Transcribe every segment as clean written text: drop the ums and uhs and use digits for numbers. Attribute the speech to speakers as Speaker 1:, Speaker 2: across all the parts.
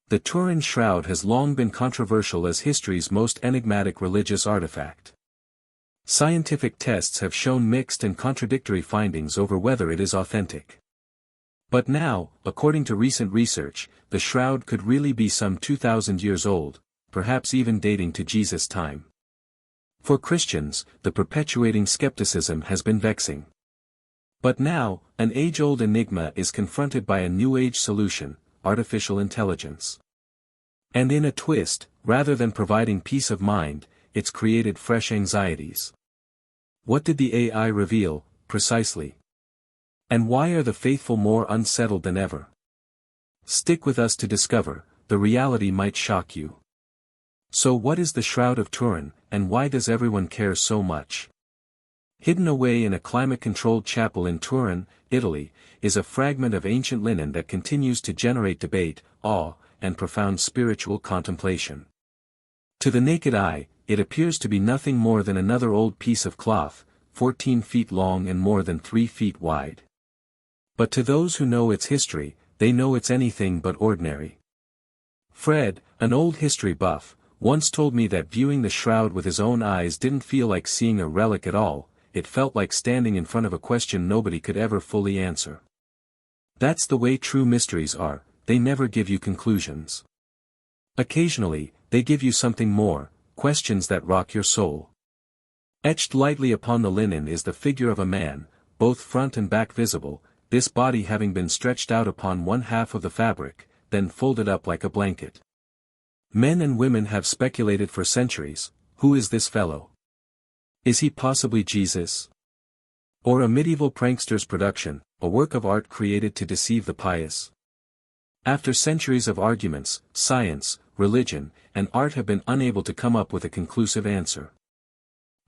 Speaker 1: The Turin Shroud has long been controversial as history's most enigmatic religious artifact. Scientific tests have shown mixed and contradictory findings over whether it is authentic. But now, according to recent research, the shroud could really be some 2,000 years old, perhaps even dating to Jesus' time. For Christians, the perpetuating skepticism has been vexing. But now, an age-old enigma is confronted by a new age solution: artificial intelligence. And in a twist, rather than providing peace of mind, it's created fresh anxieties. What did the AI reveal, precisely? And why are the faithful more unsettled than ever? Stick with us to discover. The reality might shock you. So what is the Shroud of Turin, and why does everyone care so much? Hidden away in a climate-controlled chapel in Turin, Italy, is a fragment of ancient linen that continues to generate debate, awe, and profound spiritual contemplation. To the naked eye, it appears to be nothing more than another old piece of cloth, 14 feet long and more than 3 feet wide. But to those who know its history, they know it's anything but ordinary. Fred, an old history buff, once told me that viewing the shroud with his own eyes didn't feel like seeing a relic at all. It felt like standing in front of a question nobody could ever fully answer. That's the way true mysteries are, they never give you conclusions. Occasionally, they give you something more, questions that rock your soul. Etched lightly upon the linen is the figure of a man, both front and back visible, this body having been stretched out upon one half of the fabric, then folded up like a blanket. Men and women have speculated for centuries: who is this fellow? Is he possibly Jesus? Or a medieval prankster's production, a work of art created to deceive the pious? After centuries of arguments, science, religion, and art have been unable to come up with a conclusive answer.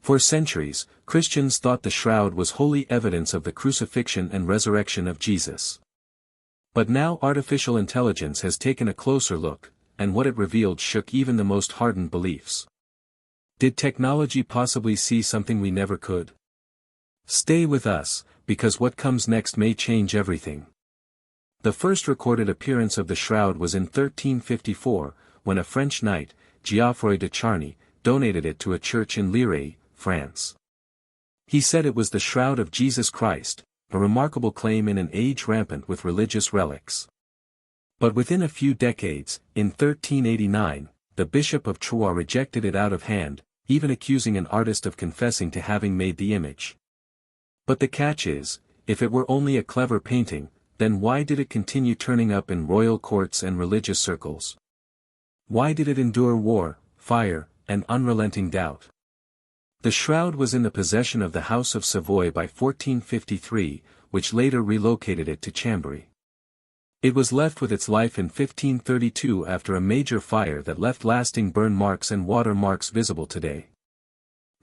Speaker 1: For centuries, Christians thought the shroud was holy evidence of the crucifixion and resurrection of Jesus. But now artificial intelligence has taken a closer look, and what it revealed shook even the most hardened beliefs. Did technology possibly see something we never could? Stay with us, because what comes next may change everything. The first recorded appearance of the shroud was in 1354, when a French knight, Geoffroy de Charny, donated it to a church in Lirey, France. He said it was the shroud of Jesus Christ, a remarkable claim in an age rampant with religious relics. But within a few decades, in 1389, the Bishop of Troyes rejected it out of hand, even accusing an artist of confessing to having made the image. But the catch is, if it were only a clever painting, then why did it continue turning up in royal courts and religious circles? Why did it endure war, fire, and unrelenting doubt? The shroud was in the possession of the House of Savoy by 1453, which later relocated it to Chambéry. It was left with its life in 1532 after a major fire that left lasting burn marks and water marks visible today.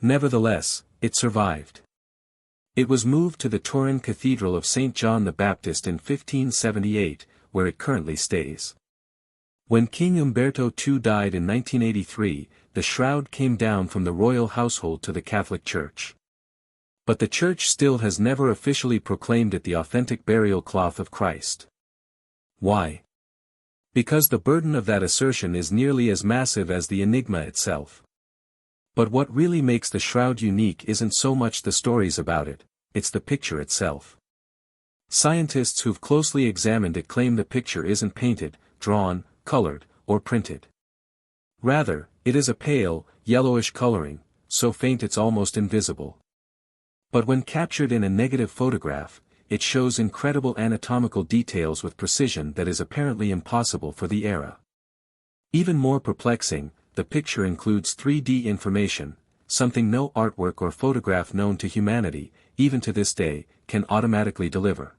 Speaker 1: Nevertheless, it survived. It was moved to the Turin Cathedral of St. John the Baptist in 1578, where it currently stays. When King Umberto II died in 1983, the shroud came down from the royal household to the Catholic Church. But the Church still has never officially proclaimed it the authentic burial cloth of Christ. Why? Because the burden of that assertion is nearly as massive as the enigma itself. But what really makes the shroud unique isn't so much the stories about it, it's the picture itself. Scientists who've closely examined it claim the picture isn't painted, drawn, colored, or printed. Rather, it is a pale, yellowish coloring, so faint it's almost invisible. But when captured in a negative photograph, it shows incredible anatomical details with precision that is apparently impossible for the era. Even more perplexing, the picture includes 3D information, something no artwork or photograph known to humanity, even to this day, can automatically deliver.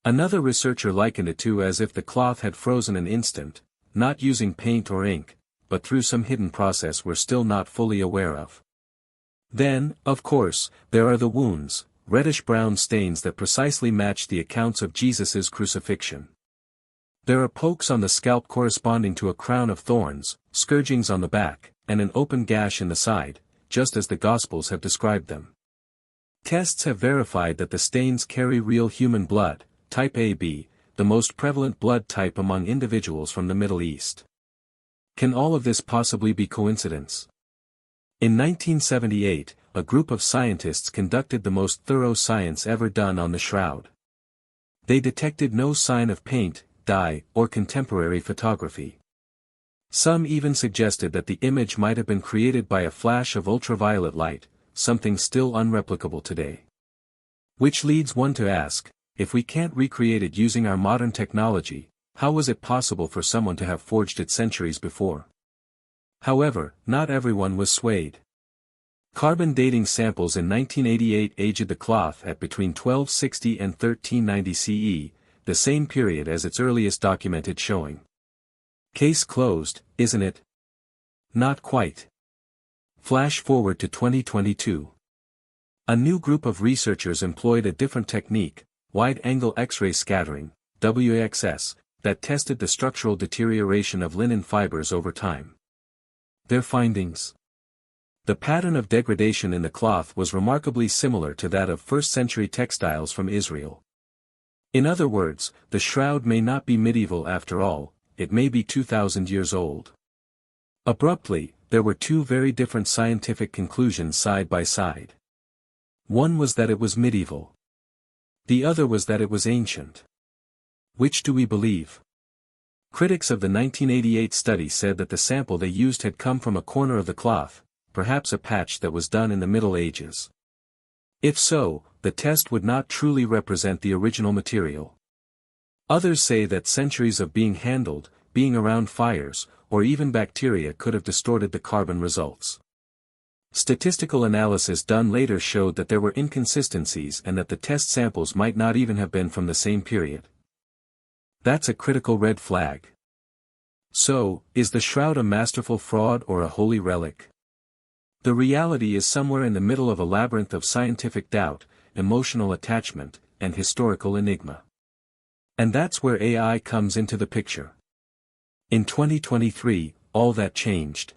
Speaker 1: Another researcher likened it to as if the cloth had frozen an instant, not using paint or ink, but through some hidden process we're still not fully aware of. Then, of course, there are the wounds, reddish-brown stains that precisely match the accounts of Jesus's crucifixion. There are pokes on the scalp corresponding to a crown of thorns, scourgings on the back, and an open gash in the side, just as the Gospels have described them. Tests have verified that the stains carry real human blood, type AB, the most prevalent blood type among individuals from the Middle East. Can all of this possibly be coincidence? In 1978, a group of scientists conducted the most thorough science ever done on the shroud. They detected no sign of paint, dye, or contemporary photography. Some even suggested that the image might have been created by a flash of ultraviolet light, something still unreplicable today. Which leads one to ask, if we can't recreate it using our modern technology, how was it possible for someone to have forged it centuries before? However, not everyone was swayed. Carbon dating samples in 1988 aged the cloth at between 1260 and 1390 CE, the same period as its earliest documented showing. Case closed, isn't it? Not quite. Flash forward to 2022. A new group of researchers employed a different technique, wide-angle X-ray scattering, WXS, that tested the structural deterioration of linen fibers over time. Their findings: the pattern of degradation in the cloth was remarkably similar to that of first-century textiles from Israel. In other words, the shroud may not be medieval after all, it may be 2,000 years old. Abruptly, there were two very different scientific conclusions side by side. One was that it was medieval. The other was that it was ancient. Which do we believe? Critics of the 1988 study said that the sample they used had come from a corner of the cloth, perhaps a patch that was done in the Middle Ages. If so, the test would not truly represent the original material. Others say that centuries of being handled, being around fires, or even bacteria could have distorted the carbon results. Statistical analysis done later showed that there were inconsistencies and that the test samples might not even have been from the same period. That's a critical red flag. So, is the shroud a masterful fraud or a holy relic? The reality is somewhere in the middle of a labyrinth of scientific doubt, emotional attachment, and historical enigma. And that's where AI comes into the picture. In 2023, all that changed.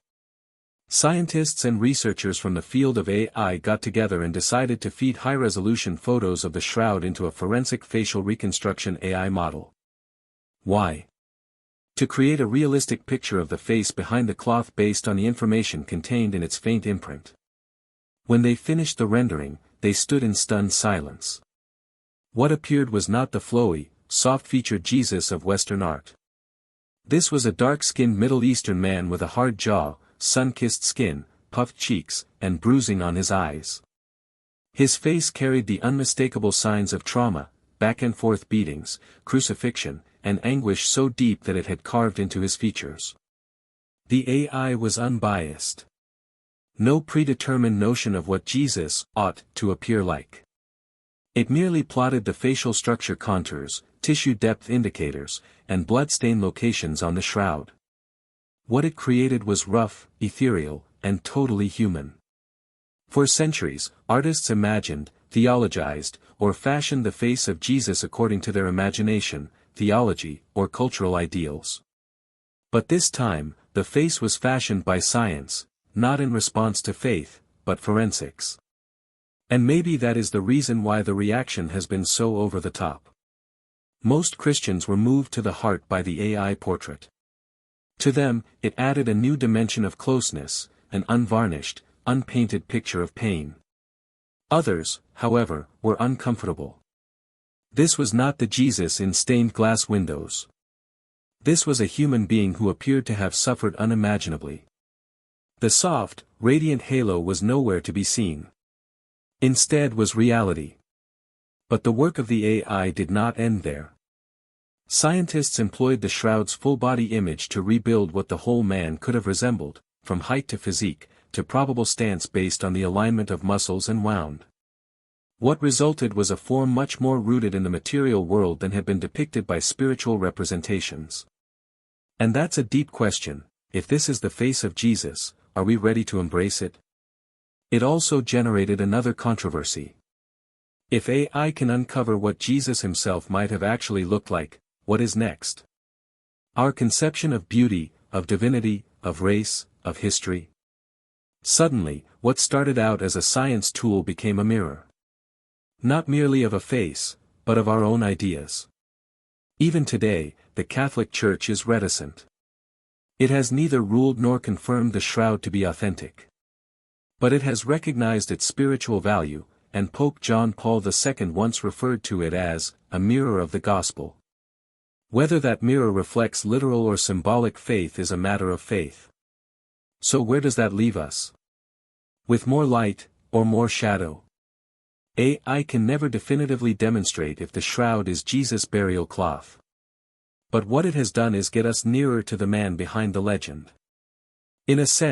Speaker 1: Scientists and researchers from the field of AI got together and decided to feed high-resolution photos of the shroud into a forensic facial reconstruction AI model. Why? To create a realistic picture of the face behind the cloth based on the information contained in its faint imprint. When they finished the rendering, they stood in stunned silence. What appeared was not the flowy, soft-featured Jesus of Western art. This was a dark-skinned Middle Eastern man with a hard jaw, sun-kissed skin, puffed cheeks, and bruising on his eyes. His face carried the unmistakable signs of trauma, back-and-forth beatings, crucifixion, and anguish so deep that it had carved into his features. The AI was unbiased. No predetermined notion of what Jesus ought to appear like. It merely plotted the facial structure contours, tissue depth indicators, and bloodstain locations on the shroud. What it created was rough, ethereal, and totally human. For centuries, artists imagined, theologized, or fashioned the face of Jesus according to their imagination, theology, or cultural ideals. But this time, the face was fashioned by science, not in response to faith, but forensics. And maybe that is the reason why the reaction has been so over the top. Most Christians were moved to the heart by the AI portrait. To them, it added a new dimension of closeness, an unvarnished, unpainted picture of pain. Others, however, were uncomfortable. This was not the Jesus in stained glass windows. This was a human being who appeared to have suffered unimaginably. The soft, radiant halo was nowhere to be seen. Instead was reality. But the work of the AI did not end there. Scientists employed the shroud's full-body image to rebuild what the whole man could have resembled, from height to physique, to probable stance based on the alignment of muscles and wound. What resulted was a form much more rooted in the material world than had been depicted by spiritual representations. And that's a deep question: if this is the face of Jesus, are we ready to embrace it? It also generated another controversy. If AI can uncover what Jesus himself might have actually looked like, what is next? Our conception of beauty, of divinity, of race, of history? Suddenly, what started out as a science tool became a mirror. Not merely of a face, but of our own ideas. Even today, the Catholic Church is reticent. It has neither ruled nor confirmed the shroud to be authentic. But it has recognized its spiritual value, and Pope John Paul II once referred to it as a mirror of the gospel. Whether that mirror reflects literal or symbolic faith is a matter of faith. So where does that leave us? With more light, or more shadow? I can never definitively demonstrate if the shroud is Jesus' burial cloth. But what it has done is get us nearer to the man behind the legend. In a sense,